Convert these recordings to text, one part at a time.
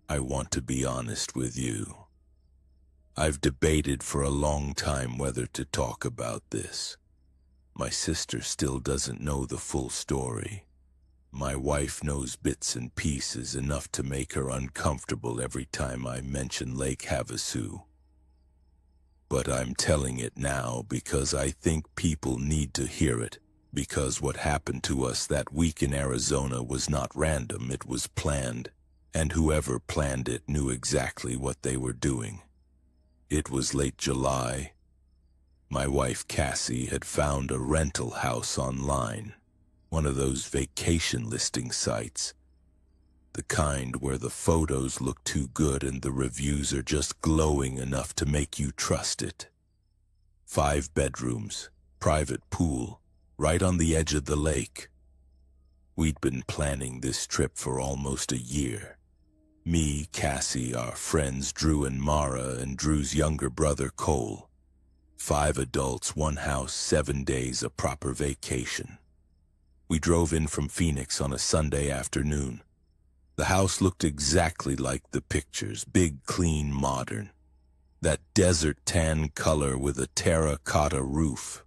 I want to be honest with you. I've debated for a long time whether to talk about this. My sister still doesn't know the full story. My wife knows bits and pieces enough to make her uncomfortable every time I mention Lake Havasu. But I'm telling it now because I think people need to hear it, because what happened to us that week in Arizona was not random, it was planned, and whoever planned it knew exactly what they were doing. It was late July. My wife Cassie had found a rental house online, one of those vacation listing sites, the kind where the photos look too good and the reviews are just glowing enough to make you trust it. 5 bedrooms, private pool, right on the edge of the lake. We'd been planning this trip for almost a year. Me, Cassie, our friends Drew and Mara, and Drew's younger brother Cole. 5 adults, 1 house, 7 days, a proper vacation. We drove in from Phoenix on a Sunday afternoon. The house looked exactly like the pictures, big, clean, modern. That desert tan color with a terracotta roof.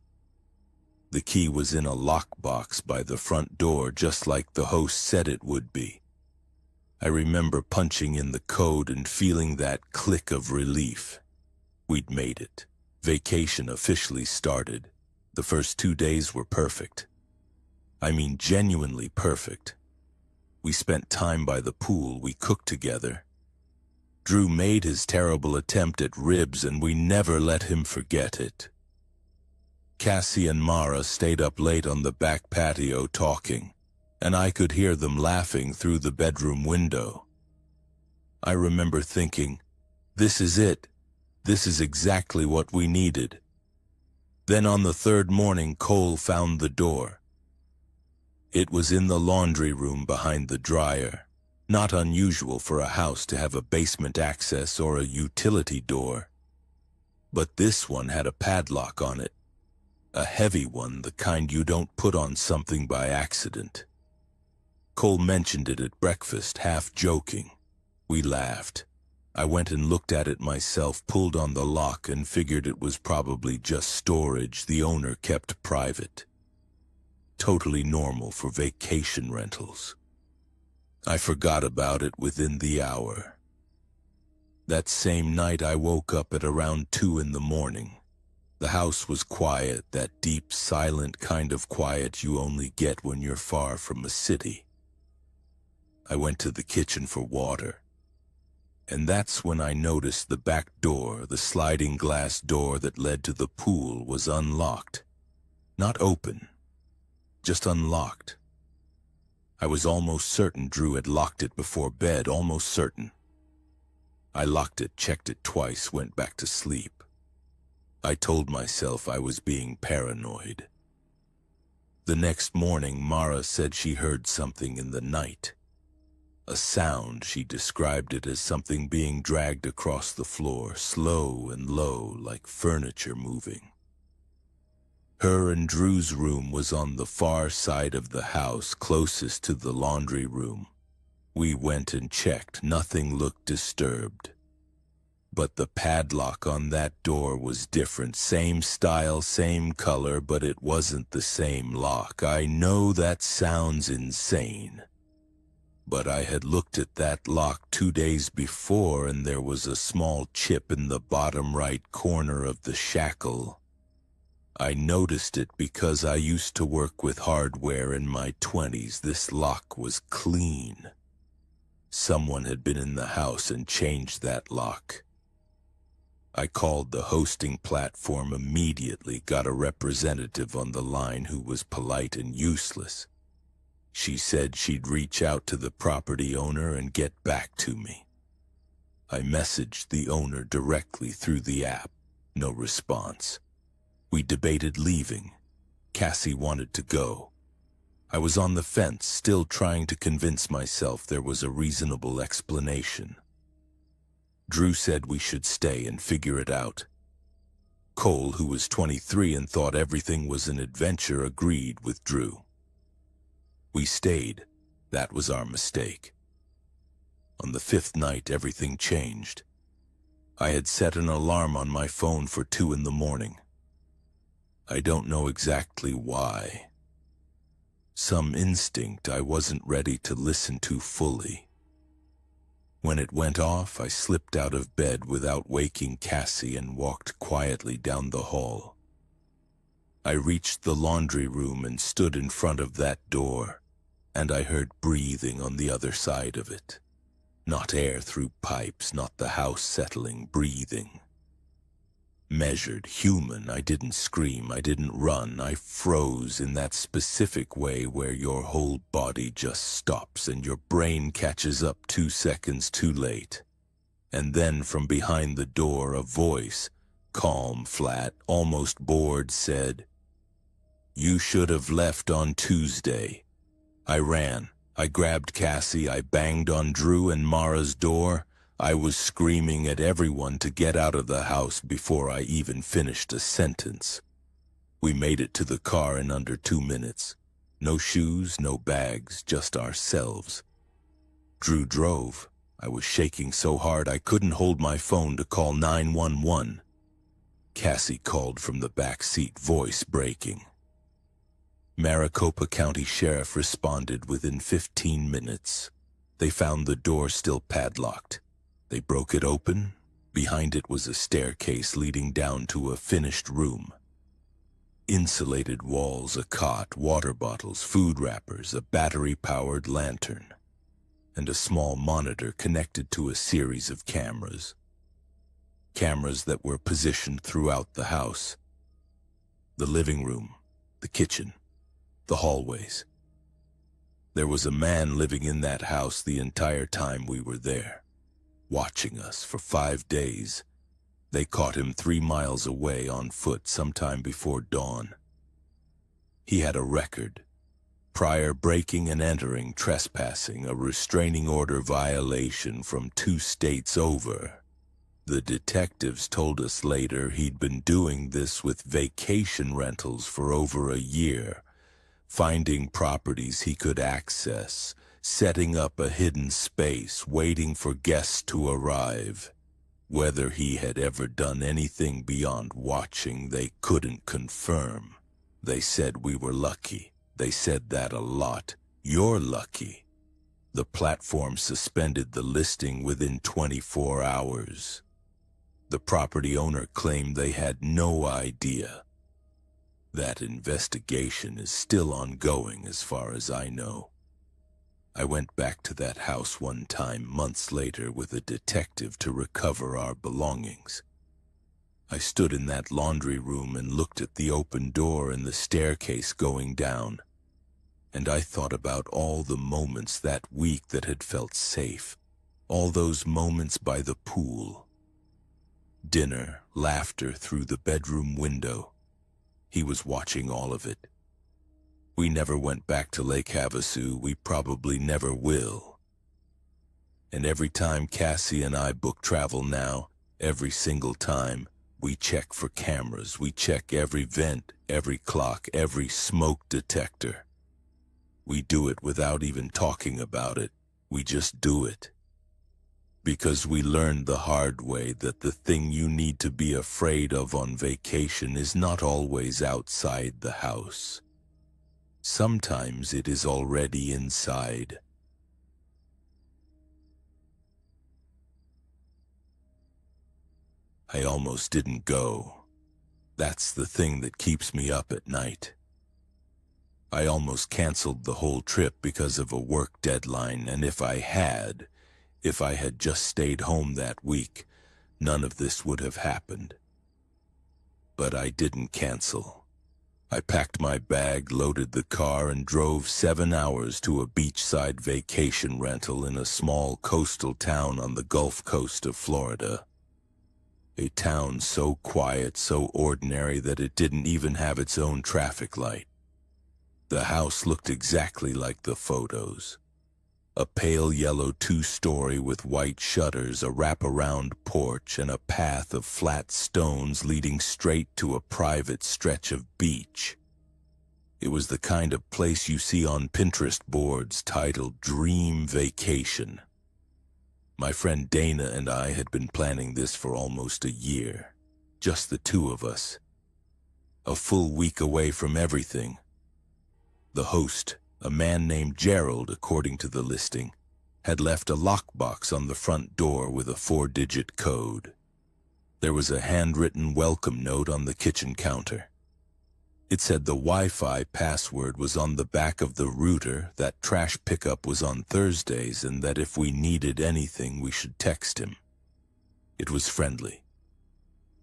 The key was in a lockbox by the front door, just like the host said it would be. I remember punching in the code and feeling that click of relief. We'd made it. Vacation officially started. The first 2 days were perfect. I mean, genuinely perfect. We spent time by the pool, we cooked together. Drew made his terrible attempt at ribs and we never let him forget it. Cassie and Mara stayed up late on the back patio talking, and I could hear them laughing through the bedroom window. I remember thinking, this is it. This is exactly what we needed. Then on the 3rd morning, Cole found the door. It was in the laundry room behind the dryer. Not unusual for a house to have a basement access or a utility door. But this one had a padlock on it. A heavy one, the kind you don't put on something by accident. Cole mentioned it at breakfast, half joking. We laughed. I went and looked at it myself, pulled on the lock, and figured it was probably just storage the owner kept private. Totally normal for vacation rentals. I forgot about it within the hour. That same night I woke up at around 2 in the morning. The house was quiet, that deep, silent kind of quiet you only get when you're far from a city. I went to the kitchen for water. And that's when I noticed the back door, the sliding glass door that led to the pool, was unlocked. Not open, just unlocked. I was almost certain Drew had locked it before bed, almost certain. I locked it, checked it twice, went back to sleep. I told myself I was being paranoid. The next morning, Mara said she heard something in the night. A sound, she described it as something being dragged across the floor, slow and low, like furniture moving. Her and Drew's room was on the far side of the house, closest to the laundry room. We went and checked. Nothing looked disturbed. But the padlock on that door was different. Same style, same color, but it wasn't the same lock. I know that sounds insane. But I had looked at that lock 2 days before, and there was a small chip in the bottom right corner of the shackle. I noticed it because I used to work with hardware in my 20s. This lock was clean. Someone had been in the house and changed that lock. I called the hosting platform immediately, got a representative on the line who was polite and useless. She said she'd reach out to the property owner and get back to me. I messaged the owner directly through the app. No response. We debated leaving. Cassie wanted to go. I was on the fence, still trying to convince myself there was a reasonable explanation. Drew said we should stay and figure it out. Cole, who was 23 and thought everything was an adventure, agreed with Drew. We stayed. That was our mistake. On the fifth night, everything changed. I had set an alarm on my phone for 2 in the morning. I don't know exactly why. Some instinct I wasn't ready to listen to fully. When it went off, I slipped out of bed without waking Cassie and walked quietly down the hall. I reached the laundry room and stood in front of that door, and I heard breathing on the other side of it. Not air through pipes, not the house settling, breathing. Measured, human. I didn't scream, I didn't run. I froze in that specific way where your whole body just stops and your brain catches up 2 seconds too late. And then from behind the door, a voice, calm, flat, almost bored, said, "You should have left on Tuesday." I ran. I grabbed Cassie. I banged on Drew and Mara's door. I was screaming at everyone to get out of the house before I even finished a sentence. We made it to the car in under 2 minutes. No shoes, no bags, just ourselves. Drew drove. I was shaking so hard I couldn't hold my phone to call 911. Cassie called from the back seat, voice breaking. Maricopa County Sheriff responded within 15 minutes. They found the door still padlocked. They broke it open. Behind it was a staircase leading down to a finished room. Insulated walls, a cot, water bottles, food wrappers, a battery-powered lantern, and a small monitor connected to a series of cameras. Cameras that were positioned throughout the house. The living room, the kitchen, the hallways. There was a man living in that house the entire time we were there, watching us for 5 days. They caught him 3 miles away on foot sometime before dawn. He had a record: prior breaking and entering, trespassing, a restraining order violation from 2 states over. The detectives told us later he'd been doing this with vacation rentals for over a year, finding properties he could access, setting up a hidden space, waiting for guests to arrive. Whether he had ever done anything beyond watching, they couldn't confirm. They said we were lucky. They said that a lot. You're lucky. The platform suspended the listing within 24 hours. The property owner claimed they had no idea. That investigation is still ongoing as far as I know. I went back to that house one time months later with a detective to recover our belongings. I stood in that laundry room and looked at the open door and the staircase going down, and I thought about all the moments that week that had felt safe, all those moments by the pool. Dinner, laughter through the bedroom window. He was watching all of it. We never went back to Lake Havasu. We probably never will. And every time Cassie and I book travel now, every single time, we check for cameras. We check every vent, every clock, every smoke detector. We do it without even talking about it. We just do it. Because we learned the hard way that the thing you need to be afraid of on vacation is not always outside the house. Sometimes it is already inside. I almost didn't go. That's the thing that keeps me up at night. I almost canceled the whole trip because of a work deadline, and if I had just stayed home that week, none of this would have happened. But I didn't cancel. I packed my bag, loaded the car, and drove 7 hours to a beachside vacation rental in a small coastal town on the Gulf Coast of Florida. A town so quiet, so ordinary that it didn't even have its own traffic light. The house looked exactly like the photos. A pale yellow 2-story with white shutters, a wraparound porch, and a path of flat stones leading straight to a private stretch of beach. It was the kind of place you see on Pinterest boards titled Dream Vacation. My friend Dana and I had been planning this for almost a year. Just the two of us. A full week away from everything. The host, a man named Gerald according to the listing, had left a lockbox on the front door with a 4-digit code. There was a handwritten welcome note on the kitchen counter. It said the Wi-Fi password was on the back of the router, that trash pickup was on Thursdays, and that if we needed anything, we should text him. It was friendly.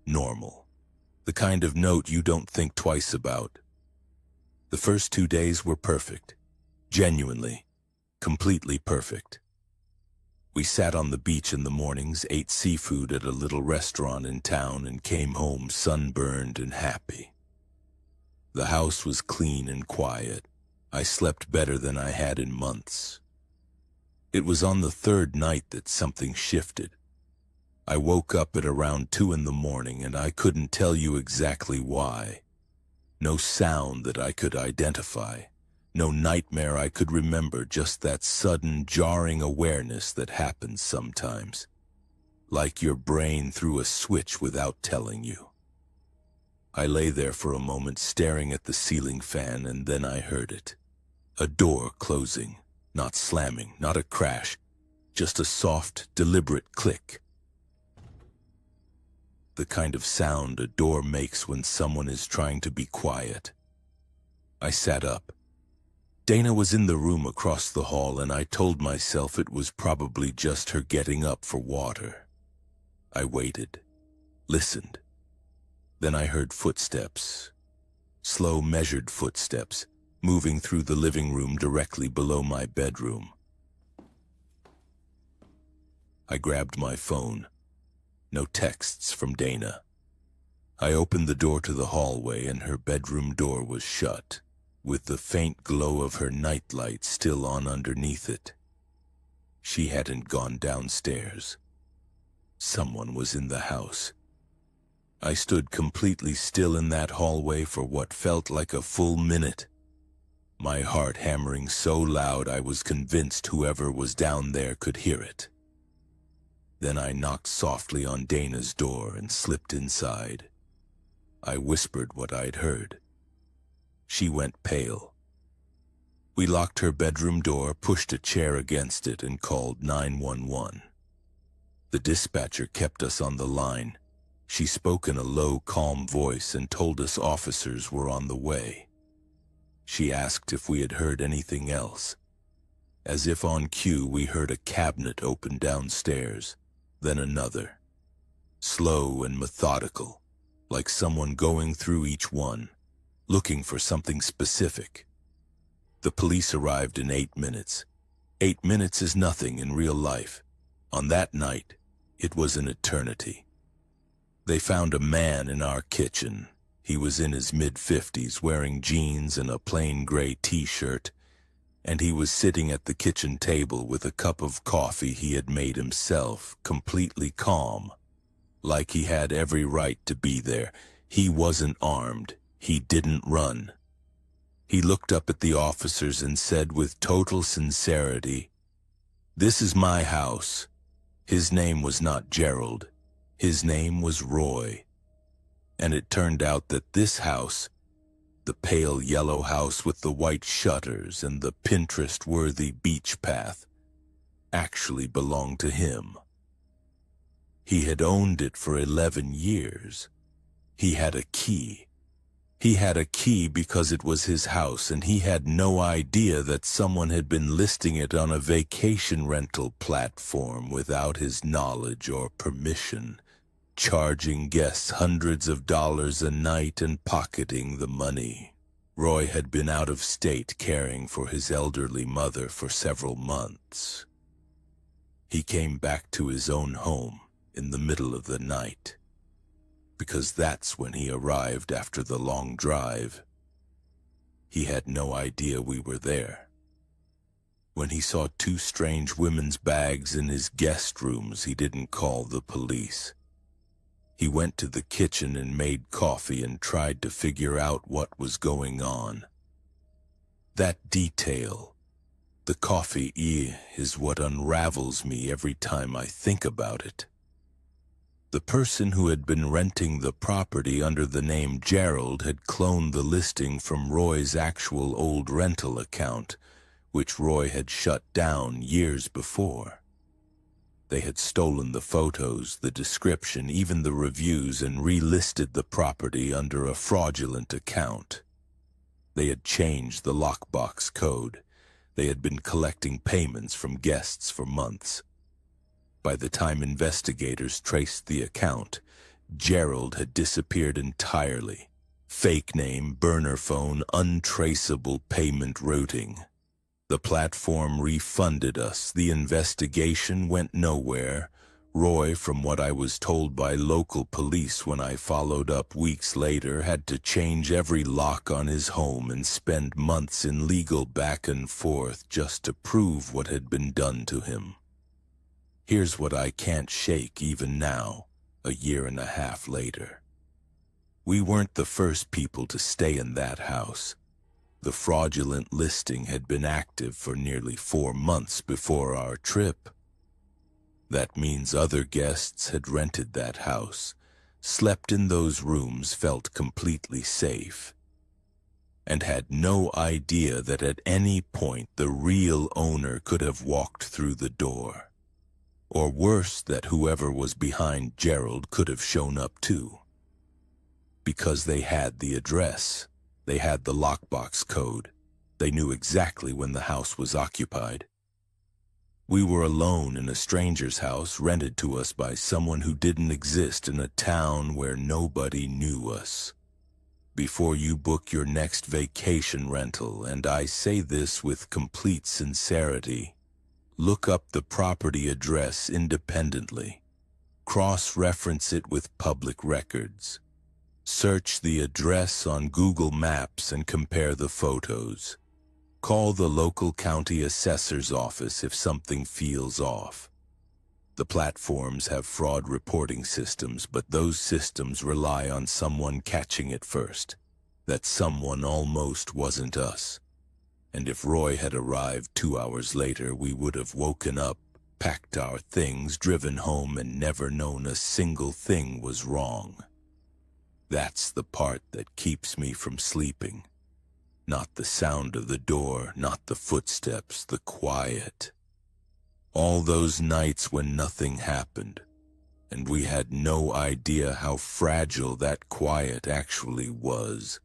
Normal. The kind of note you don't think twice about. The first 2 days were perfect. Genuinely, completely perfect. We sat on the beach in the mornings, ate seafood at a little restaurant in town, and came home sunburned and happy. The house was clean and quiet. I slept better than I had in months. It was on the third night that something shifted. I woke up at around 2 in the morning, and I couldn't tell you exactly why. No sound that I could identify. No nightmare I could remember, just that sudden, jarring awareness that happens sometimes. Like your brain threw a switch without telling you. I lay there for a moment staring at the ceiling fan, and then I heard it. A door closing, not slamming, not a crash, just a soft, deliberate click. The kind of sound a door makes when someone is trying to be quiet. I sat up. Dana was in the room across the hall, and I told myself it was probably just her getting up for water. I waited, listened. Then I heard footsteps, slow, measured footsteps, moving through the living room directly below my bedroom. I grabbed my phone. No texts from Dana. I opened the door to the hallway, and her bedroom door was shut, with the faint glow of her nightlight still on underneath it. She hadn't gone downstairs. Someone was in the house. I stood completely still in that hallway for what felt like a full minute, my heart hammering so loud I was convinced whoever was down there could hear it. Then I knocked softly on Dana's door and slipped inside. I whispered what I'd heard. She went pale. We locked her bedroom door, pushed a chair against it, and called 911. The dispatcher kept us on the line. She spoke in a low, calm voice and told us officers were on the way. She asked if we had heard anything else. As if on cue, we heard a cabinet open downstairs, then another. Slow and methodical, like someone going through each one, looking for something specific. The police arrived in 8 minutes. 8 minutes is nothing in real life. On that night, it was an eternity. They found a man in our kitchen. He was in his mid-50s, wearing jeans and a plain gray t-shirt, and he was sitting at the kitchen table with a cup of coffee he had made himself, completely calm, like he had every right to be there. He wasn't armed. He didn't run. He looked up at the officers and said with total sincerity, "This is my house." His name was not Gerald. His name was Roy. And it turned out that this house, the pale yellow house with the white shutters and the Pinterest-worthy beach path, actually belonged to him. He had owned it for 11 years. He had a key. He had a key because it was his house, and he had no idea that someone had been listing it on a vacation rental platform without his knowledge or permission, charging guests hundreds of dollars a night and pocketing the money. Roy had been out of state caring for his elderly mother for several months. He came back to his own home in the middle of the night, because that's when he arrived after the long drive. He had no idea we were there. When he saw 2 strange women's bags in his guest rooms, he didn't call the police. He went to the kitchen and made coffee and tried to figure out what was going on. That detail, The coffee is what unravels me every time I think about it. The person who had been renting the property under the name Gerald had cloned the listing from Roy's actual old rental account, which Roy had shut down years before. They had stolen the photos, the description, even the reviews, and relisted the property under a fraudulent account. They had changed the lockbox code. They had been collecting payments from guests for months. By the time investigators traced the account, Gerald had disappeared entirely. Fake name, burner phone, untraceable payment routing. The platform refunded us. The investigation went nowhere. Roy, from what I was told by local police when I followed up weeks later, had to change every lock on his home and spend months in legal back and forth just to prove what had been done to him. Here's what I can't shake even now, a year and a half later. We weren't the first people to stay in that house. The fraudulent listing had been active for nearly 4 months before our trip. That means other guests had rented that house, slept in those rooms, felt completely safe, and had no idea that at any point the real owner could have walked through the door. Or worse, that whoever was behind Gerald could have shown up too. Because they had the address. They had the lockbox code. They knew exactly when the house was occupied. We were alone in a stranger's house rented to us by someone who didn't exist in a town where nobody knew us. Before you book your next vacation rental, and I say this with complete sincerity, look up the property address independently. Cross-reference it with public records. Search the address on Google Maps and compare the photos. Call the local county assessor's office if something feels off. The platforms have fraud reporting systems, but those systems rely on someone catching it first. That someone almost wasn't us. And if Roy had arrived 2 hours later, we would have woken up, packed our things, driven home, and never known a single thing was wrong. That's the part that keeps me from sleeping. Not the sound of the door, not the footsteps, the quiet. All those nights when nothing happened, and we had no idea how fragile that quiet actually was.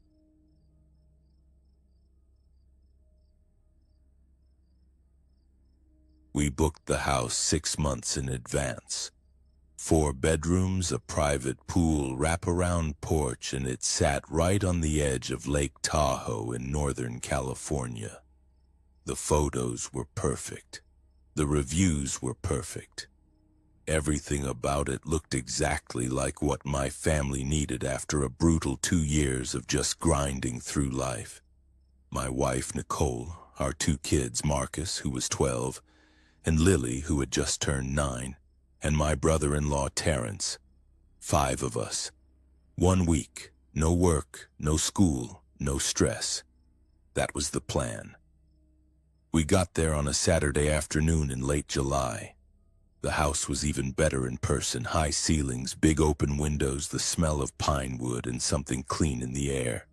We booked the house 6 months in advance. 4 bedrooms, a private pool, wraparound porch, and it sat right on the edge of Lake Tahoe in Northern California. The photos were perfect. The reviews were perfect. Everything about it looked exactly like what my family needed after a brutal 2 years of just grinding through life. My wife, Nicole, our 2 kids, Marcus, who was 12, and Lily, who had just turned 9, and my brother-in-law, Terrence. 5 of us. 1 week, no work, no school, no stress. That was the plan. We got there on a Saturday afternoon in late July. The house was even better in person. High ceilings, big open windows, the smell of pine wood, and something clean in the air.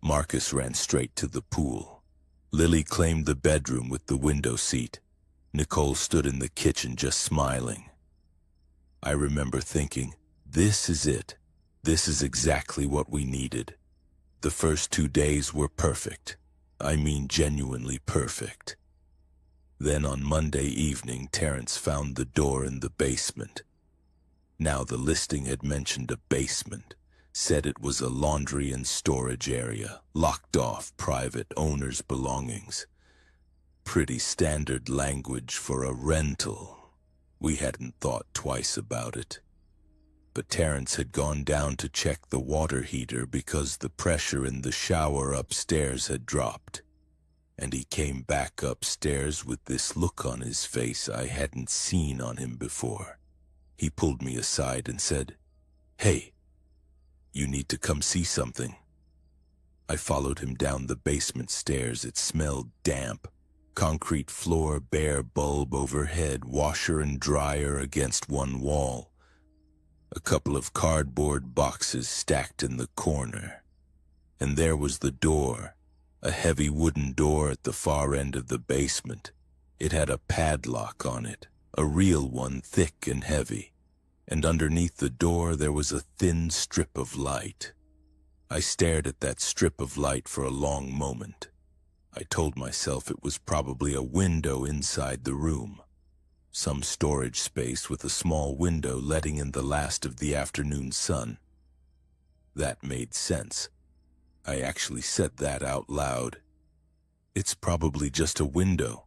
Marcus ran straight to the pool. Lily claimed the bedroom with the window seat. Nicole stood in the kitchen just smiling. I remember thinking, this is it. This is exactly what we needed. The first 2 days were perfect. I mean genuinely perfect. Then on Monday evening, Terrence found the door in the basement. Now the listing had mentioned a basement, said it was a laundry and storage area, locked off, private owner's belongings. Pretty standard language for a rental. We hadn't thought twice about it. But Terrence had gone down to check the water heater because the pressure in the shower upstairs had dropped. And he came back upstairs with this look on his face I hadn't seen on him before. He pulled me aside and said, "Hey, you need to come see something." I followed him down the basement stairs. It smelled damp. Concrete floor, bare bulb overhead, washer and dryer against one wall. A couple of cardboard boxes stacked in the corner. And there was the door, a heavy wooden door at the far end of the basement. It had a padlock on it, a real one, thick and heavy. And underneath the door there was a thin strip of light. I stared at that strip of light for a long moment. I told myself it was probably a window inside the room. Some storage space with a small window letting in the last of the afternoon sun. That made sense. I actually said that out loud. It's probably just a window.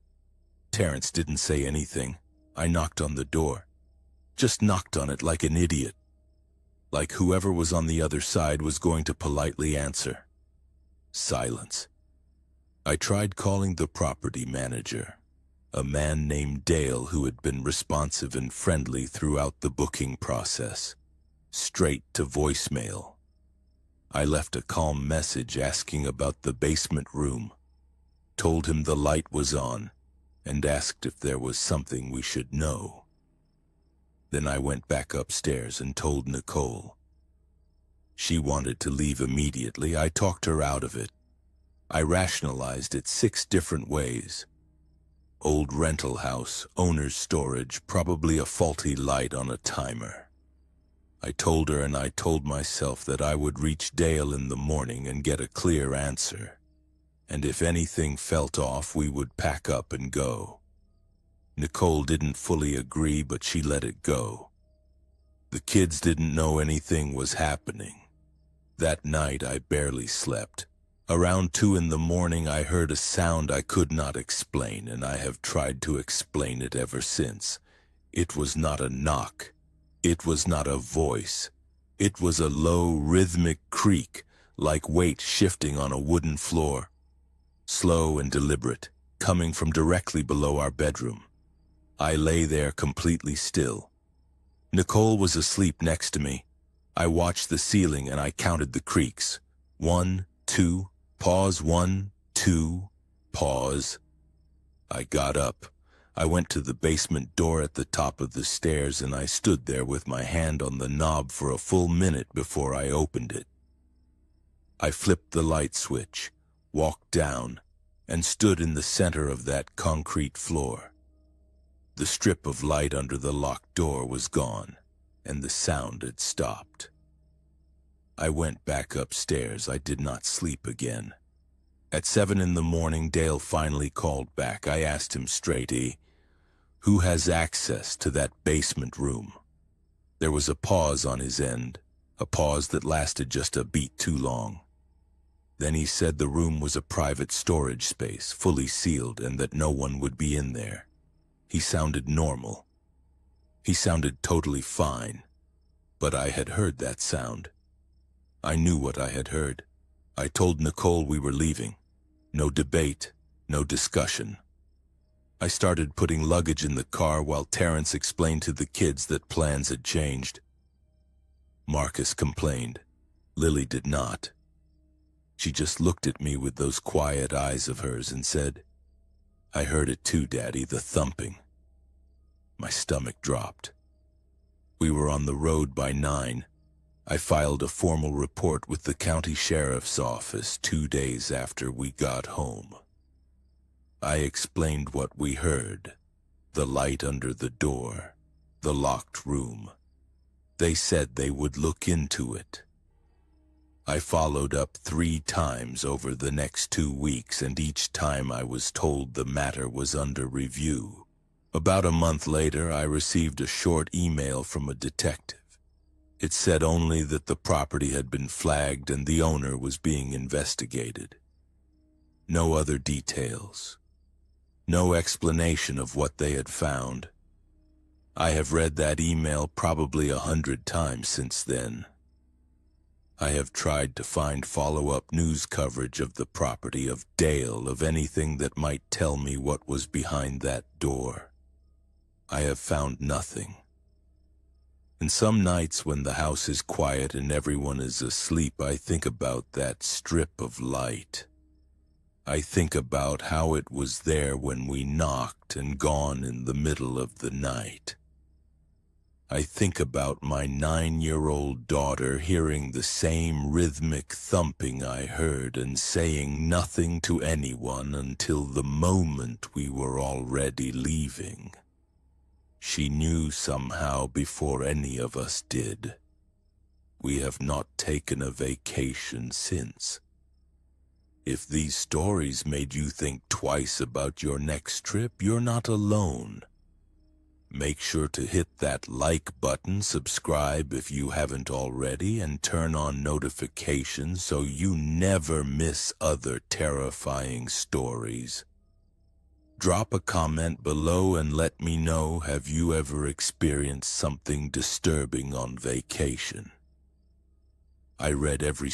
Terrence didn't say anything. I knocked on the door. Just knocked on it like an idiot. Like whoever was on the other side was going to politely answer. Silence. I tried calling the property manager, a man named Dale who had been responsive and friendly throughout the booking process. Straight to voicemail. I left a calm message asking about the basement room, told him the light was on, and asked if there was something we should know. Then I went back upstairs and told Nicole. She wanted to leave immediately. I talked her out of it. I rationalized it 6 different ways. Old rental house, owner's storage, probably a faulty light on a timer. I told her and I told myself that I would reach Dale in the morning and get a clear answer. And if anything felt off, we would pack up and go. Nicole didn't fully agree, but she let it go. The kids didn't know anything was happening. That night I barely slept. Around 2 in the morning I heard a sound I could not explain, and I have tried to explain it ever since. It was not a knock. It was not a voice. It was a low, rhythmic creak, like weight shifting on a wooden floor. Slow and deliberate, coming from directly below our bedroom. I lay there completely still. Nicole was asleep next to me. I watched the ceiling and I counted the creaks. 1, 2, pause, 1, 2, pause. I got up. I went to the basement door at the top of the stairs and I stood there with my hand on the knob for a full minute before I opened it. I flipped the light switch, walked down, and stood in the center of that concrete floor. The strip of light under the locked door was gone, and the sound had stopped. I went back upstairs. I did not sleep again. At 7 in the morning, Dale finally called back. I asked him straight, who has access to that basement room? There was a pause on his end, a pause that lasted just a beat too long. Then he said the room was a private storage space, fully sealed, and that no one would be in there. He sounded normal. He sounded totally fine. But I had heard that sound. I knew what I had heard. I told Nicole we were leaving. No debate, no discussion. I started putting luggage in the car while Terrence explained to the kids that plans had changed. Marcus complained. Lily did not. She just looked at me with those quiet eyes of hers and said, "I heard it too, Daddy, the thumping." My stomach dropped. We were on the road by 9. I filed a formal report with the county sheriff's office 2 days after we got home. I explained what we heard, the light under the door, the locked room. They said they would look into it. I followed up 3 times over the next 2 weeks, and each time I was told the matter was under review. About a month later, I received a short email from a detective. It said only that the property had been flagged and the owner was being investigated. No other details. No explanation of what they had found. I have read that email probably 100 times since then. I have tried to find follow-up news coverage of the property, of Dale, of anything that might tell me what was behind that door. I have found nothing. And some nights when the house is quiet and everyone is asleep, I think about that strip of light. I think about how it was there when we knocked and gone in the middle of the night. I think about my 9-year-old daughter hearing the same rhythmic thumping I heard and saying nothing to anyone until the moment we were already leaving. She knew somehow before any of us did. We have not taken a vacation since. If these stories made you think twice about your next trip, you're not alone. Make sure to hit that like button, subscribe if you haven't already, and turn on notifications so you never miss other terrifying stories. Drop a comment below and let me know, have you ever experienced something disturbing on vacation? I read every